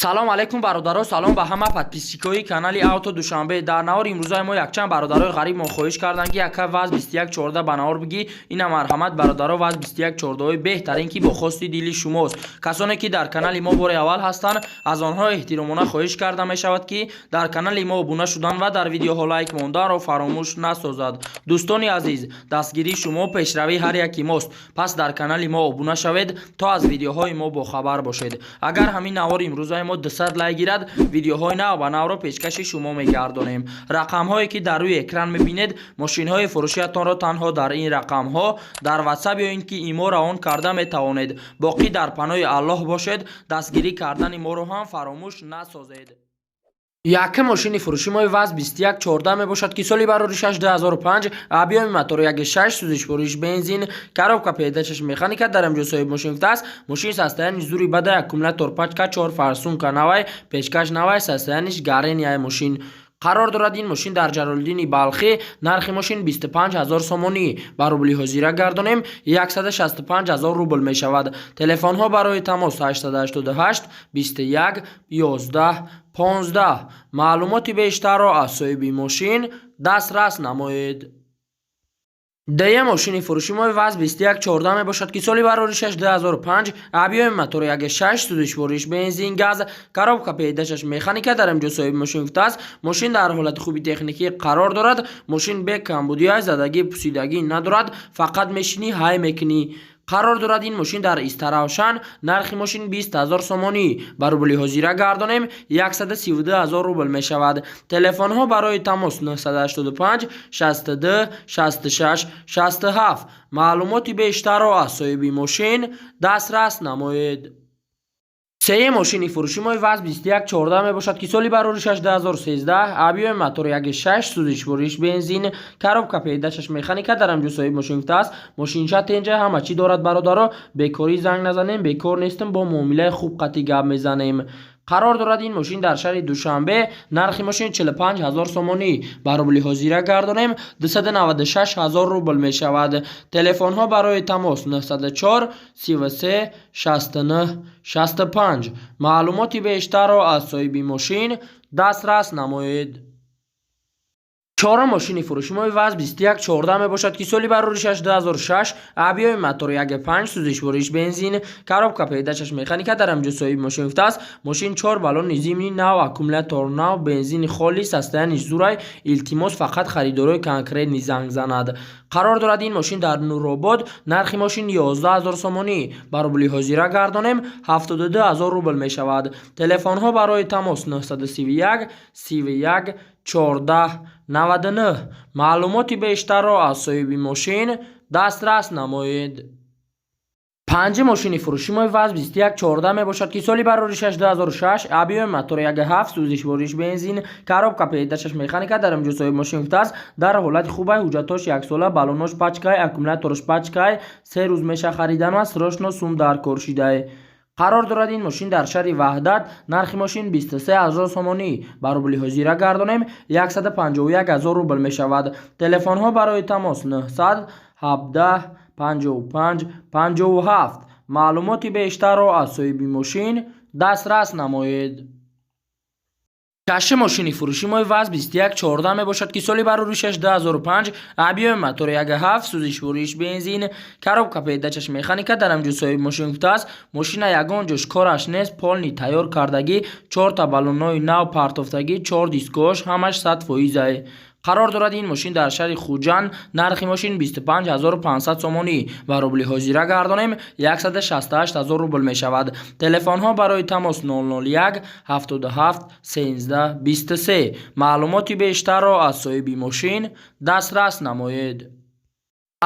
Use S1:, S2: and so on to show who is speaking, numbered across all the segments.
S1: салом алейкум бародаро, салом ба ҳама подписчикои канали авто душанбе. Дар наҳори имрӯзаи мо якчанд бародарои ғариб мо хоҳиш карданд ки яка ваз 2114 ба наҳор бигӣ. Ина марҳамат бародаро, ваз 2114 беҳтарин ки бо хости дили шумост. Касоне ки дар канали мо бори аввал ҳастанд, аз онҳо эҳтиромона хоҳиш карда мешавад ки дар канали мо обуна шудан ва дар видеоҳо лайк монданро фаромӯш насозад. дӯстони азиз, дастгирии шумо пешравии ҳар яки мост. Пас дар канали мо обуна шавед то аз видеоҳои мо бохабар бошед. Агар ҳамин наҳори имрӯзаи мо 200 лайк гирад, видеоҳои нав ба навро пешкаши шумо мегардонем. рақамҳое ки дар рӯи экран мебинед, мошинҳои фурӯшиатонро танҳо дар ин рақамҳо дар ватсап ё ин ки имо равон карда метавонед. боқӣ дар паноҳи аллоҳ бошед. дастгирӣ кардани моро ҳам фаромӯш насозед. Яка мошини фурӯши мои ваз 2114 мебошад ки соли бароришаш 2005, объеми мотори 1.6, сӯзишвориш бензин, коробка передачаш механика. дар амҷо соҳиб мошин гуфтааст. мошин состоянии зури бада, аккумулятор пачка, 4 фарсунка навай, пешкаш навай, состояниш гарения мошин қарор дорад. ин мошин дар ҷалолиддини балхӣ. нархи мошин 25000 сомонӣ ба рубли ҳозира гардонем 165000 рубл мешавад. телефонҳо барои тамос 888 21 11 15. маълумоти бештарро аз соҳиби мошин дастрас намоед. дая мошини фурӯши мои ваз 2114 мебошад ки соли бароришаш 2005, объеми мотори 1.6, сӯзишвориш бензин, газ, коробка передачаш механика. дар амҷо соҳиби мошин гуфтааст. мошин дар ҳолати хуби техникӣ қарор дорад. мошин бе камбудиҳои задагӣ пусидагӣ надорад, фақат мешинӣ ҳай мекунӣ. қарор дорад ин мошин дар истаравшан. нархи мошин 20000 сомонӣ ба рубли ҳозира гардонем 132000 рубл мешавад. телефонҳо барои тамос 985 62 66 67. маълумоти бештарро аз соҳиби мошин дастрас намоед. сея мошини фурӯши мои ваз 2114 мебошад ки соли бароришаш 2013, объеми мотори 1.6, сӯзишвориш бензин, коробка передачаш механика. дар амҷо соҳиби мошин гуфтааст. мошинча тенҷа ҳама чӣ дорад бародаро. бекорӣ занг назанем, бекор нестем, бо муомилаи хуб қатъи гап мезанем. қарор дорад ин мошин дар шаҳри душанбе. нархи мошин 45000 сомонӣ ба рубли ҳозира гардонем 296000 рубл мешавад. телефонҳо барои тамос 904 33 69 65. маълумоти бештарро аз соҳиби мошин дастрас намоед. чорум мошини фурӯши мои ваз 2114 мебошад ки соли бароришаш 2006, объеми мотори 1.5, сӯзишвориш бензин, коробка передачаш механика. дар амҷо соҳиби мошин гуфтааст. мошин 4 баллони зимни нав, аккумулятор нав, бензини холис, состояниш зурай. илтимос фақат харидорои конкретни занг занад. қарор дорад ин мошин дар нуробод. нархи мошин 11000 сомонӣ ба рубли ҳозира гардонем 72000 рубл мешавад. телефонҳо барои тамос 931 31 14 99. маълумоти бештарро аз соҳиби мошин дастрас намоед. панҷум мошини фурӯши мои ваз 2114 мебошад ки соли бароришаш 2006, объеми мотори 1.7, сӯзишвориш бензин, коробка передачаш механика. дар амҷо соҳиби мошин гуфтааст. дар ҳолати хубай, ҳуҷҷатош яксола, баллонош пачкай, аккумуляторш пачкай, 3 рӯз меша харидан ва срочно сум дар кор шидай. қарор дорад ин мошин дар шаҳри ваҳдат. нархи мошин 23000 сомонӣ ба рубли ҳозира гардонем 151000 рубл мешавад. телефонҳо барои тамос 900 17 55 57. маълумоти бештарро аз соҳиби мошин дастрас намоед. шашум мошини фурӯши мои ваз 2114 мебошад ки соли бароришаш 2005, объеми мотори 1.7, сӯзишвориш бензин, коробка передачаш механика. дар амҷо соҳиби мошин гуфтааст. мошина ягон ҷош кораш нест, полни тайёр кардагӣ, 4 та баллонҳои нав партофтагӣ, 4 дискош, ҳамаш 100%. қарор дорад ин мошин дар шаҳри хуҷанд. нархи мошин 25500 сомонӣ ба рубли ҳозира гардонем 168000 рубл мешавад. телефонҳо барои тамос 001 77 13 23. маълумоти бештарро аз соҳиби мошин дастрас намоед.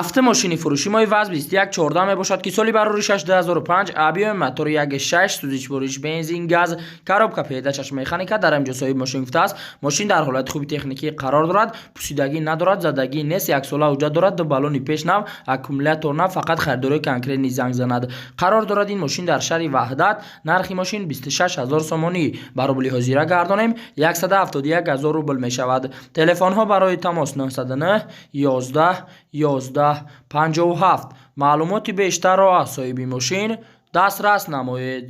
S1: ҳафтум мошини фурӯши мои ваз 2114 мебошад ки соли бароришаш 2005, объеми мотори 1.6, сӯзишвориш бензин, газ, коробка передачаш механика. дар амҷо соҳиби мошин гуфтааст. мошин дар ҳолати хуби техникӣ қарор дорад. пусидагӣ надорад, задагӣ нест, яксола ҳуҷҷат дорад, 2 баллони пеш нав, аккумулятор нав, фақат харидорои конкретни занг занад. қарор дорад ин мошин дар шаҳри ваҳдат. нархи мошин 26000 сомонӣ ба рубли ҳозира гардонем 171000 рубл мешавад. телефонҳо барои тамос 909 11 11 57. маълумоти бештарро аз соҳиби мошин дастрас намоед.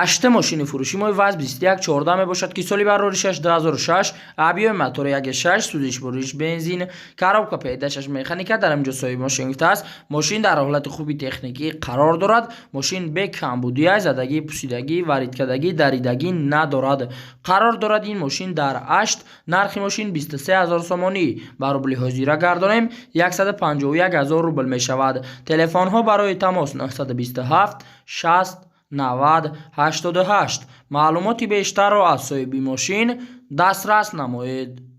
S1: 8 ماشین فروشی ما وزن 2114 باشد که سالی برآوریش 2006 ابیو موتور 1.6 سوزش بروش بنزین کاروبکا پیدایش مکانیکا در اینجا صاحب ماشین است. ماشین در حالت خوبی تکنیکی قرار دارد. ماشین به کمبودی زدگی پوسیدگی وارد کردگی دریدگی ندارد. قرار دارد این ماشین در 8 نرخ ماشین 23000 سومانی با روبل حاضر گردانیم 151000 روبل می شود. تلفن ها برای تماس 927 60 90 88 معلوماتی بیشتر را از صاحب ماشین دسترس نمایید.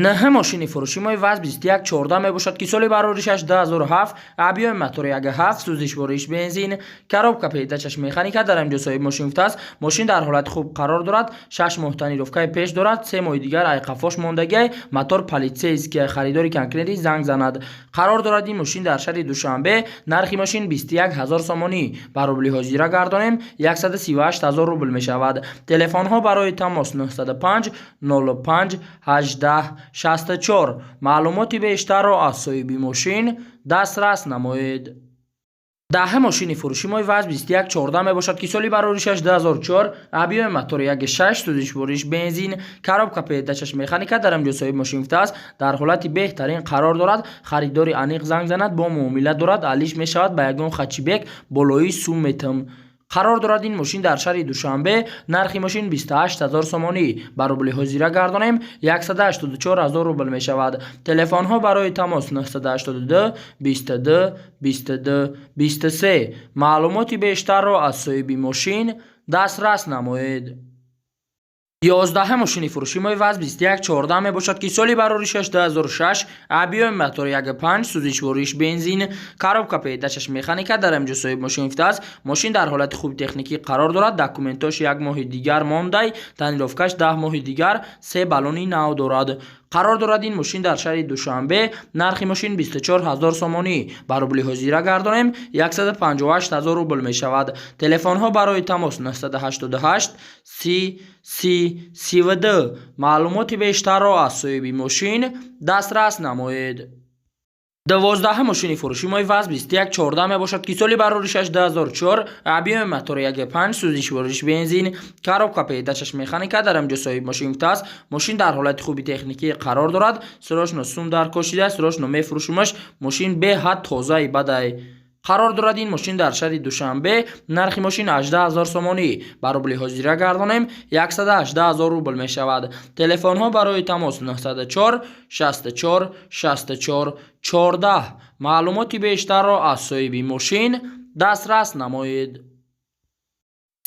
S1: 9 ماشین فروشی ما وزن 2114 باشد که سال برآوریش 2007 ابیو موتور 1.7 سوزش بروش بنزین کاروبکا پیدایش مکانیکا در اینجا صاحب ماشین است. ماشین در حالت خوب قرار دارد. 6 ماه تنیروفکای پیش دارد. 3 ماه دیگر ایقافش ماندگی موتور پلیتسه است که خریداری کنکریتی زنگ زند. قرار دارد این ماشین در شهر دوشنبه نرخ ماشین 21000 سومانی با روبل حاضر گردانیم 138000 روبل می شود. تلفن ها برای تماس 905 05 18 64 معلوماتی بیشتر را از صاحب ماشین دسترس نمایید. 10 ماشین فروشی ما وزن 2114 باشد که سالی برآوریش 2004 ابیو موتور 1.6 سوزش بروش بنزین کاروبکا پیدایش مکانیکا در اینجا صاحب ماشین است. در حالت بهترین قرار دارد. خریداری انیق زنگ زند با معامله دارد. علیش می شود با یگان خچیبک بالایی سومتم. قرار دارد این ماشین در شهر دوشنبه نرخ ماشین 28000 سومانی با روبل حاضر گردانیم 184000 روبل می شود. تلفن ها برای تماس 982 22 22 23 معلوماتی بیشتر را از صاحب ماشین دسترس نمایید. 11 ماشین فروشی ما وزن 2114 باشد که سالی برآوریش 2006 ابیو موتور 1.5 سوزش بروش بنزین کاروبکا پیدایش مکانیکا در اینجا صاحب ماشین است. ماشین در حالت خوب تکنیکی قرار دارد. دکومنتاش 1 ماه دیگر مانده. تنیروفکاش 10 ماه دیگر 3 بالونی نو دارد. قرار دارد این ماشین در شهر دوشنبه نرخ ماشین 24000 سومانی با روبل حاضر گردانیم 158000 روبل می شود. تلفن ها برای تماس 988 30 30 32 معلوماتی بیشتر را از صاحب ماشین دسترس نمایید. 12 ماشین فروشی ما وزن 2114 باشد که سالی برآوریش 2004 ابیو موتور 1.5 سوزش بروش بنزین کاروبکا پیدایش مکانیکا در اینجا صاحب ماشین است. ماشین در حالت خوبی تکنیکی قرار دارد. سراش نسوم در کشیده سراش نمی فروشیمش ماشین به حد تازه بده. قرار دارد این ماشین در شهر دوشنبه نرخ ماشین 18000 سومانی با روبل حاضر گردانیم 118000 روبل می شود. تلفن ها برای تماس 904 64 64 14 معلوماتی بیشتر را از صاحب ماشین دسترس نمایید.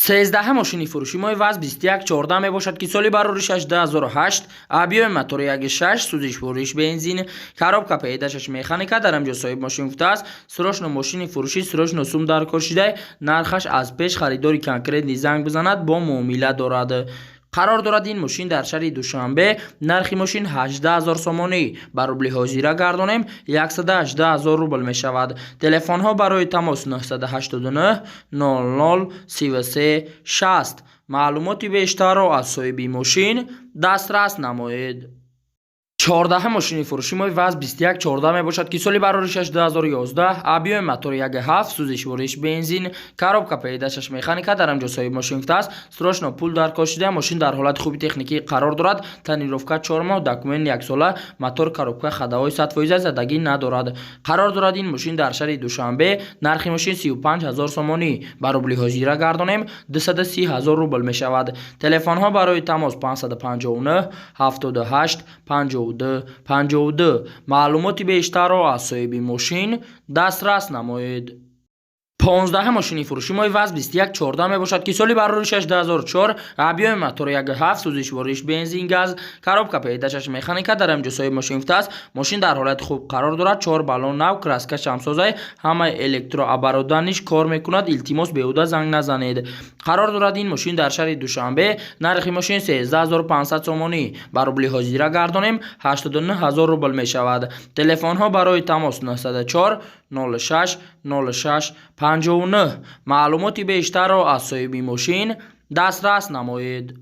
S1: 13 ماشین فروشی ما وزن 2114 باشد که سالی برآوریش 2008 ابیو موتور 1.6 سوزش بروش بنزین کاروبکا پیدایش مکانیکا در اینجا صاحب ماشین است. سراش ماشین فروشی سراش نسوم در کشیده نرخش از پیش خریداری کنکریت زنگ بزند با معامله دارد. قرار دارد این ماشین در شهر دوشنبه نرخ ماشین 18000 سومانی با روبل حاضر گردانیم 118000 روبل می شود. تلفن ها برای تماس 989 00 33 60 معلوماتی بیشتر را از صاحب ماشین دسترس نمایید. 14 ماشین فروشی ما وزن 2114 باشد که سالی برآوریش 2011 ابیو موتور 1.7 سوزش بروش بنزین کاروبکا پیدایش مکانیکا در اینجا صاحب ماشین است. سراش پول در کشیده ماشین در حالت خوبی تکنیکی قرار دارد. تنیروفکا 4 ماه دکومنت 1 ساله موتور کاروبکا خداوی 100% زدگی ندارد. قرار دارد این ماشین در شهر دوشنبه نرخ ماشین 35000 سومانی با روبل حاضر گردانیم 230000 روبل می شود. تلفن ها برای تماس 559 78 52 معلوماتی بیشتر را از صاحب ماشین دسترس نمایید. 15 ماشین فروشی ما وزن 2114 باشد که سالی برآوریش 2004 ابیو موتور 1.7 سوزش بروش بنزین گاز کاروبکا پیدایش مکانیکا در اینجا صاحب ماشین است. ماشین در حالت خوب قرار دارد. 4 بالون نو کراسکا شمسازای همه الکترو ابرودانش کار میکند. التماس بیهوده زنگ نزنید. قرار دارد این ماشین در شهر دوشنبه نرخ ماشین 13500 سومانی با روبل حاضر گردانیم 89000 روبل می شود. تلفن ها برای تماس 904 06 06 59 معلوماتی بیشتر را از صاحب ماشین دسترس نمایید.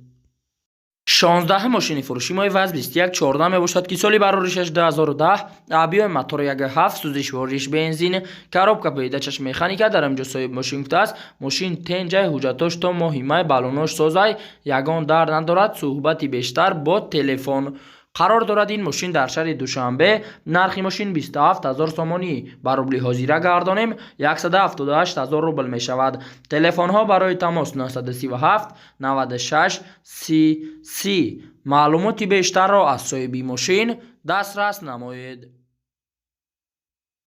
S1: 16 мошини фурӯши мои ВАЗ 2114 мебошад ки соли бароришаш 2010 объёми мотори 1.7 сӯзишвориш бензин коробка передачаш механика дар инҷо соҳиб мошин гуфтааст мошин тенҷаи ҳуҷҷатош то моҳи май балонош созай ягон дард надорад суҳбати бештар бо телефон қарор дорад ин мошин дар шаҳри душанбе нархи мошин 27 000 сомонӣ ба рубли ҳозира гардонем 178 000 рубл мешавад телефонҳо барои тамос 937 96 30 30 маълумоти бештарро аз соҳиби мошин дастрас намоед.